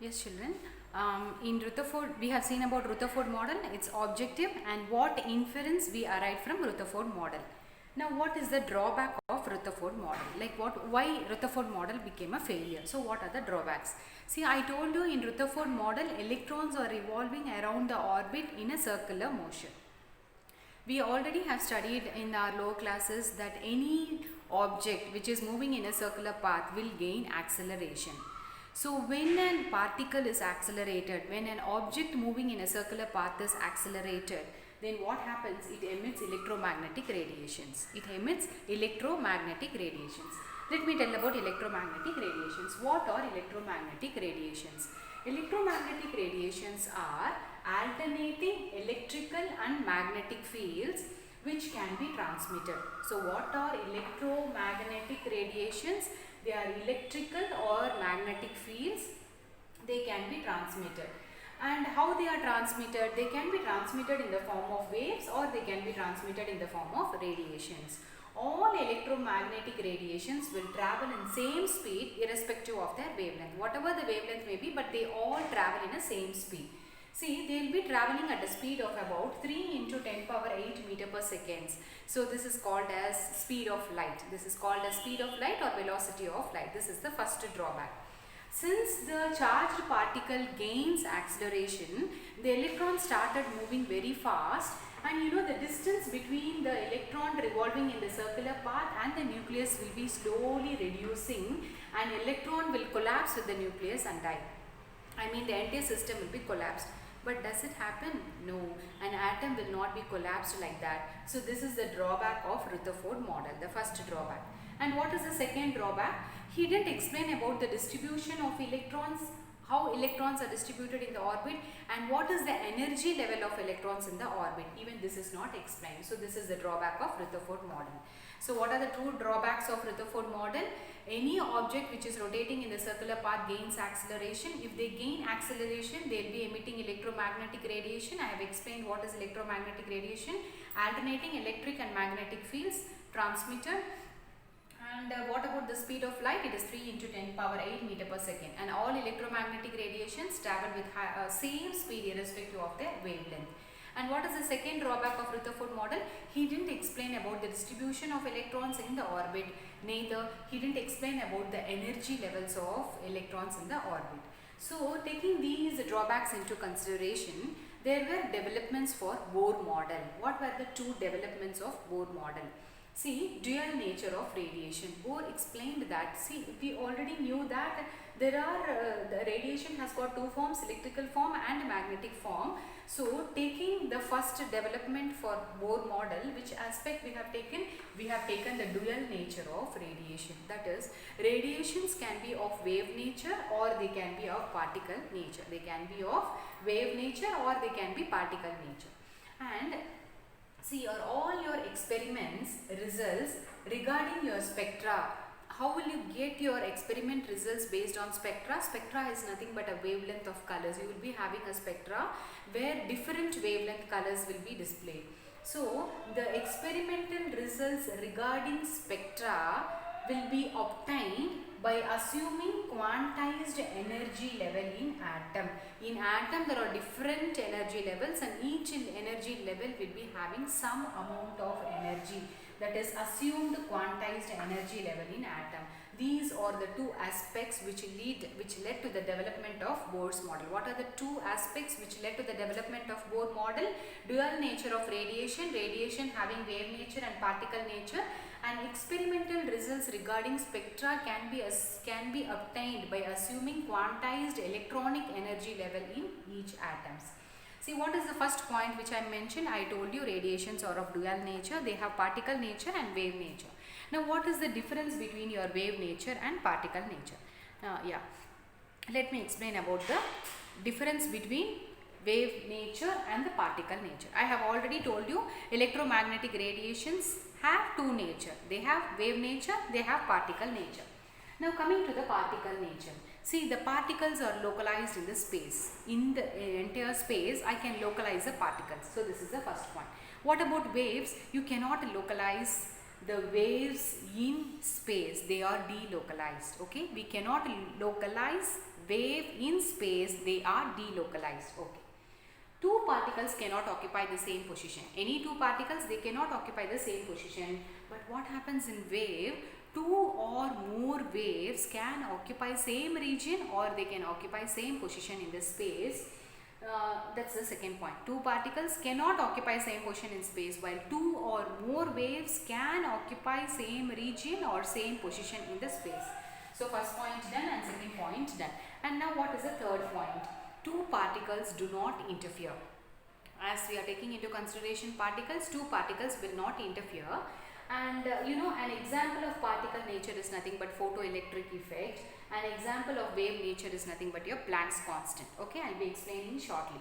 Yes, children. In Rutherford, we have seen about Rutherford model, its objective and what inference we arrive from Rutherford model. Now, what is the drawback of Rutherford model? Like why Rutherford model became a failure? So, what are the drawbacks? See, I told you in Rutherford model, electrons are revolving around the orbit in a circular motion. We already have studied in our lower classes that any object which is moving in a circular path will gain acceleration. So when a particle is accelerated, when an object moving in a circular path is accelerated, then what happens? It emits electromagnetic radiations. It emits electromagnetic radiations. Let me tell about electromagnetic radiations. What are electromagnetic radiations? Electromagnetic radiations are alternating electrical and magnetic fields which can be transmitted. So what are electromagnetic radiations? They are electrical or magnetic fields. They can be transmitted. And how they are transmitted? They can be transmitted in the form of waves or they can be transmitted in the form of radiations. All electromagnetic radiations will travel in same speed irrespective of their wavelength. Whatever the wavelength may be, but they all travel in the same speed. See, they will be traveling at a speed of about 3 into 10 power 8 meter per second. So this is called as speed of light. This is called as speed of light or velocity of light. This is the first drawback. Since the charged particle gains acceleration, the electron started moving very fast, and you know the distance between the electron revolving in the circular path and the nucleus will be slowly reducing, and electron will collapse with the nucleus and die. I mean the entire system will be collapsed. But does it happen? No. An atom will not be collapsed like that. So this is the drawback of Rutherford model, the first drawback. And what is the second drawback? He didn't explain about the distribution of electrons, how electrons are distributed in the orbit, and what is the energy level of electrons in the orbit. Even this is not explained. So this is the drawback of Rutherford model. So what are the two drawbacks of Rutherford model? Any object which is rotating in the circular path gains acceleration. If they gain acceleration, they will be emitting electromagnetic radiation. I have explained what is electromagnetic radiation. Alternating electric and magnetic fields transmitted. And what about the speed of light? It is 3 into 10 power 8 meter per second. And all electromagnetic radiations travel with same speed irrespective of their wavelength. And what is the second drawback of Rutherford model? He didn't explain about the distribution of electrons in the orbit. Neither he didn't explain about the energy levels of electrons in the orbit. So taking these drawbacks into consideration, there were developments for Bohr model. What were the two developments of Bohr model? See, dual nature of radiation. Bohr explained that. See, we already knew that there are the radiation has got two forms, electrical form and magnetic form. So taking the first development for Bohr model, which aspect we have taken? We have taken the dual nature of radiation. That is, radiations can be of wave nature or they can be of particle nature. They can be of wave nature or they can be particle nature. And see, all your experiments results regarding your spectra. How will you get your experiment results based on spectra? Spectra is nothing but a wavelength of colors. You will be having a spectra where different wavelength colors will be displayed. So the experimental results regarding spectra will be obtained by assuming quantized energy level in atom. In atom there are different energy levels and each energy level will be having some amount of energy. That is assumed quantized energy level in atom. These are the two aspects which led to the development of Bohr's model. What are the two aspects which led to the development of Bohr model? Dual nature of radiation, radiation having wave nature and particle nature, and experimental results regarding spectra can be obtained by assuming quantized electronic energy level in each atoms. See, what is the first point which I mentioned? I told you radiations are of dual nature. They have particle nature and wave nature. Now, what is the difference between your wave nature and particle nature? Let me explain about the difference between wave nature and the particle nature. I have already told you electromagnetic radiations have two nature. They have wave nature, they have particle nature. Now coming to the particle nature. See, the particles are localized in the space. In the entire space, I can localize the particles. So this is the first point. What about waves? You cannot localize the waves in space. They are delocalized. Okay, we cannot localize wave in space, they are delocalized. Okay. Two particles cannot occupy the same position. Any two particles, they cannot occupy the same position. But what happens in wave? Two or more waves can occupy same region or they can occupy same position in the space. That's the second point. Two particles cannot occupy same position in space, while two or more waves can occupy same region or same position in the space. So first point done and second point done. And now what is the third point? Two particles do not interfere. As we are taking into consideration particles, two particles will not interfere. And an example of particle nature is nothing but photoelectric effect. An example of wave nature is nothing but your Planck's constant. Okay, I'll be explaining shortly.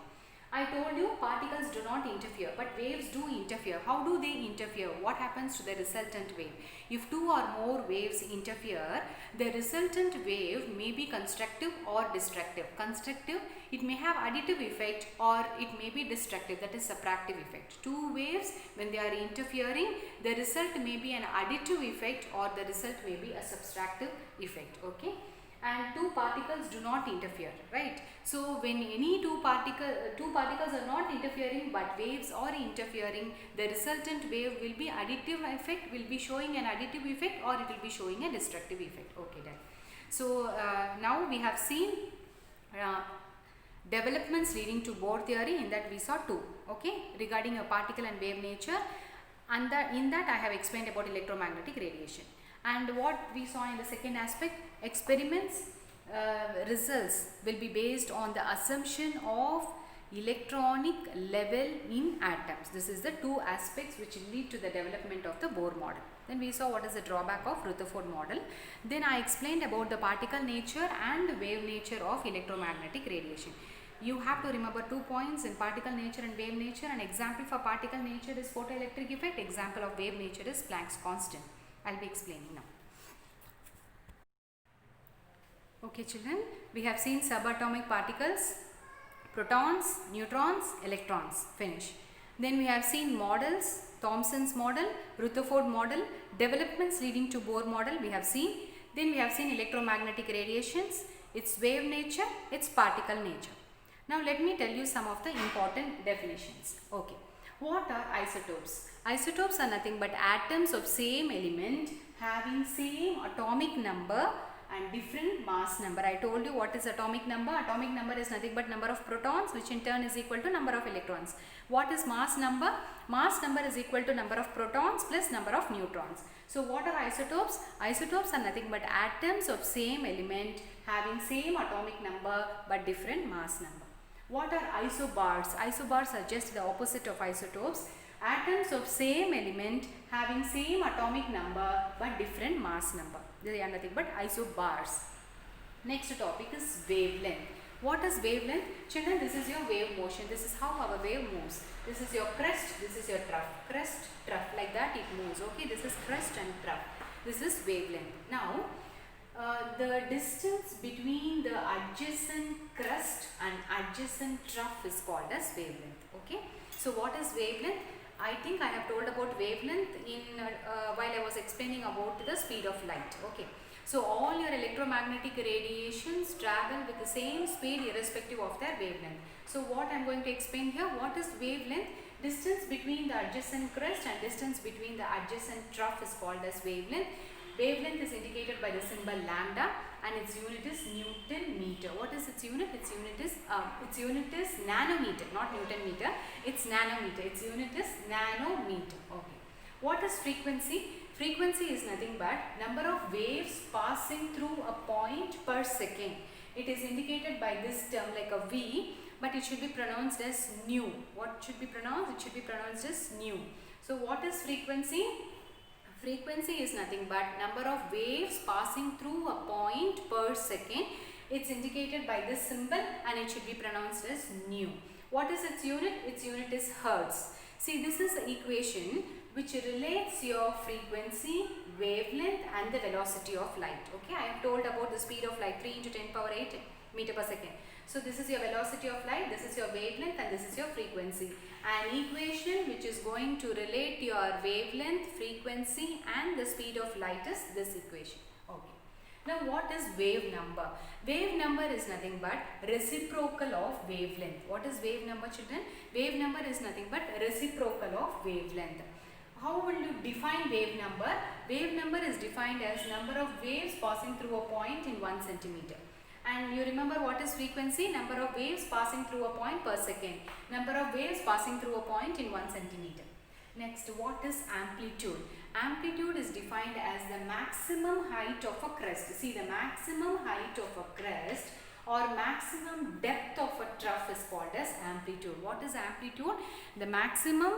I told you particles do not interfere, but waves do interfere. How do they interfere? What happens to the resultant wave? If two or more waves interfere, the resultant wave may be constructive or destructive. Constructive, it may have additive effect, or it may be destructive, that is subtractive effect. Two waves, when they are interfering, the result may be an additive effect or the result may be a subtractive effect. Okay. And two particles do not interfere, right? So when any two particles are not interfering but waves are interfering, the resultant wave will be additive effect, will be showing an additive effect, or it will be showing a destructive effect. Okay, done. So now we have seen developments leading to Bohr theory. In that we saw two, okay, regarding a particle and wave nature, and in that I have explained about electromagnetic radiation. And what we saw in the second aspect, experiments results will be based on the assumption of electronic level in atoms. This is the two aspects which lead to the development of the Bohr model. Then we saw what is the drawback of Rutherford model. Then I explained about the particle nature and wave nature of electromagnetic radiation. You have to remember 2 points in particle nature and wave nature. An example for particle nature is photoelectric effect. Example of wave nature is Planck's constant. I'll be explaining now. Okay children, we have seen subatomic particles, protons, neutrons, electrons. Finish. Then we have seen models, Thomson's model, Rutherford model, developments leading to Bohr model we have seen. Then we have seen electromagnetic radiations, its wave nature, its particle nature. Now let me tell you some of the important definitions. Okay. What are isotopes? Isotopes are nothing but atoms of same element having same atomic number and different mass number. I told you what is atomic number. Atomic number is nothing but number of protons, which in turn is equal to number of electrons. What is mass number? Mass number is equal to number of protons plus number of neutrons. So what are isotopes? Isotopes are nothing but atoms of same element having same atomic number but different mass number. What are isobars? Isobars are just the opposite of isotopes. Atoms of same element having same atomic number but different mass number. They are nothing but isobars. Next topic is wavelength. What is wavelength? Children, this is your wave motion. This is how our wave moves. This is your crest, this is your trough. Crest, trough, like that it moves. Okay, this is crest and trough. This is wavelength. Now, the distance between the adjacent crest and adjacent trough is called as wavelength. Okay, so what is wavelength? I think I have told about wavelength in while I was explaining about the speed of light. Okay, so all your electromagnetic radiations travel with the same speed irrespective of their wavelength. So what I am going to explain here, what is wavelength? Distance between the adjacent crest and distance between the adjacent trough is called as wavelength. Wavelength is indicated by the symbol lambda and its unit is Newton meter. What is its unit? Its unit is nanometer, not Newton meter. It's nanometer. Its unit is nanometer. Okay. What is frequency? Frequency is nothing but number of waves passing through a point per second. It is indicated by this term like a V, but it should be pronounced as nu. What should be pronounced? It should be pronounced as nu. So what is frequency? Frequency is nothing but number of waves passing through a point per second. It's indicated by this symbol and it should be pronounced as nu. What is its unit? Its unit is hertz. See, this is the equation which relates your frequency, wavelength and the velocity of light. Okay, I have told about the speed of light 3 into 10 power 8 meter per second. So this is your velocity of light, this is your wavelength and this is your frequency. An equation which is going to relate your wavelength, frequency and the speed of light is this equation. Okay. Now what is wave number? Wave number is nothing but reciprocal of wavelength. What is wave number, children? Wave number is nothing but reciprocal of wavelength. How will you define wave number? Wave number is defined as number of waves passing through a point in 1 centimeter. And you remember what is frequency? Number of waves passing through a point per second. Number of waves passing through a point in 1 centimeter. Next, what is amplitude? Amplitude is defined as the maximum height of a crest. See, the maximum height of a crest or maximum depth of a trough is called as amplitude. What is amplitude? The maximum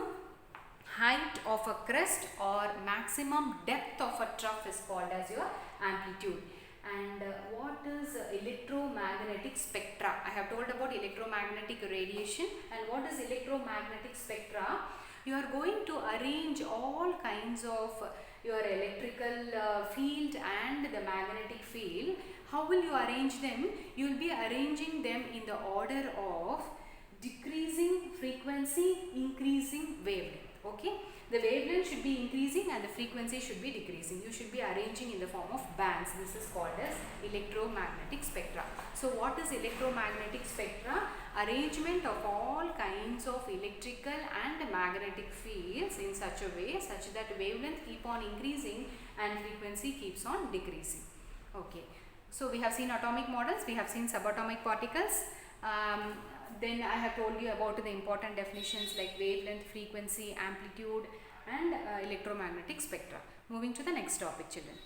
height of a crest or maximum depth of a trough is called as your amplitude. And what is electromagnetic spectra? I have told about electromagnetic radiation. And what is electromagnetic spectra? You are going to arrange all kinds of your electrical field and the magnetic field. How will you arrange them? You will be arranging them in the order of decreasing frequency, increasing wavelength. Okay, the wavelength should be increasing and the frequency should be decreasing. You should be arranging in the form of bands. This is called as electromagnetic spectra. So what is electromagnetic spectra? Arrangement of all kinds of electrical and magnetic fields in such a way such that wavelength keep on increasing and frequency keeps on decreasing. Okay, so we have seen atomic models, we have seen subatomic particles. Then I have told you about the important definitions like wavelength, frequency, amplitude and electromagnetic spectra. Moving to the next topic, children.